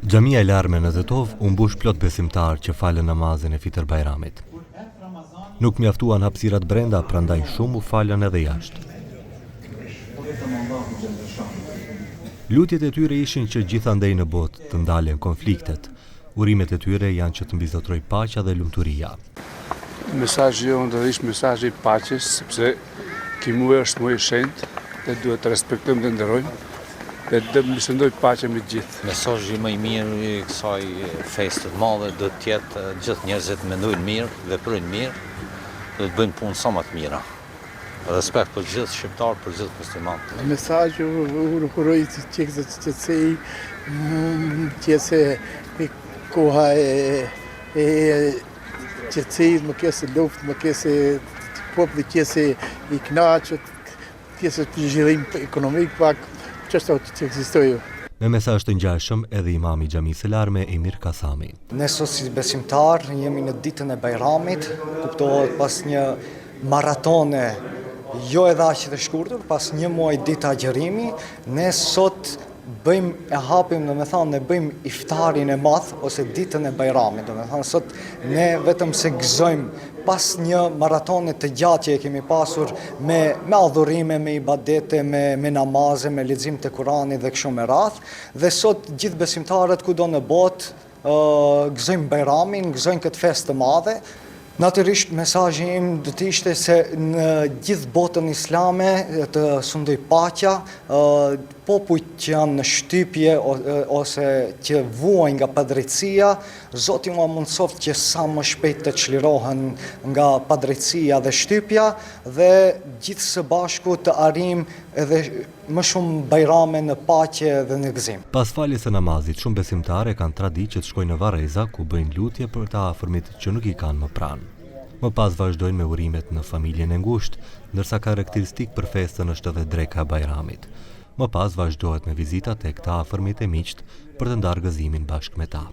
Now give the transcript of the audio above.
Xhamia e larme në Tetov u mbush plot besimtar që falën namazin e Fitër Bajramit. Nuk mjaftuan hapësirat brenda, prandaj shumë u falën edhe jashtë. Lutjet e tyre ishin që gjithandej në botë të ndalen konfliktet. Urimet e tyre janë që të mbizotroj paqja dhe lumturia. Mesazhi jonë do ishte mesazhi i paqes, sepse ky muaj është muaj i shenjtë dhe duhet të respektojmë dhe nderojmë dhe të mbështendoj paqen me të gjithë. Mesazhi më i mirë i kësaj feste të madhe do të jetë gjithë njerëzit mendojnë mirë, veprojnë mirë, do të bëjnë punë sa më të mira. Respekt për gjithë shqiptarë, për gjithë muslimanët. Mesazhi uroj të qetësej, qese koha e qetësisë, më kese luftë, më kese populli kese i kënaqur, kese të zhvillim ekonomik pak, çështë që ekzistojë. Me mesazh të ngjashëm edhe imami i Xhamisë së Larme Emir Kasami. Ne sot si besimtar jemi në ditën e Bajramit, kuptohet pas një maratone jo edhe aq të shkurtër, pas një muaji ditë agjërimi, ne sot bëjmë e hapim, domethënë ne bëjmë iftarin e madh ose ditën e Bajramit, domethënë sot ne vetëm se gëzojmë pas një maratone të gjatë që e kemi pasur me adhurime, me ibadete, me namaze, me lexim të Kuranit dhe kështu me radhë, dhe sot gjithë besimtarët kudo në botë gëzojmë Bajramin, gëzojmë këtë festë të madhe. Natyrisht mesazhi im do të ishte se në gjithë botën islame të sundoj paqja, popujt që janë në shtypje ose që vuajnë nga padrejtësia, Zoti mua mundsoft që sa më shpejt të çlirohen nga padrejtësia dhe shtypja dhe gjithë së bashku të arrijmë edhe më shumë bajrame në paqe dhe në gëzim. Pas faljes së namazit, shumë besimtarë kanë traditë që të shkojnë në varreza ku bëjnë lutje për të afërmit që nuk i kanë më pranë. Më pas vazhdojnë me urimet në familjen e ngushtë, ndërsa karakteristik për festën është edhe dreka e Bajramit. Më pas vazhdohet me vizita tek të afërmit e miqt për të ndarë gëzimin bashkë me ta.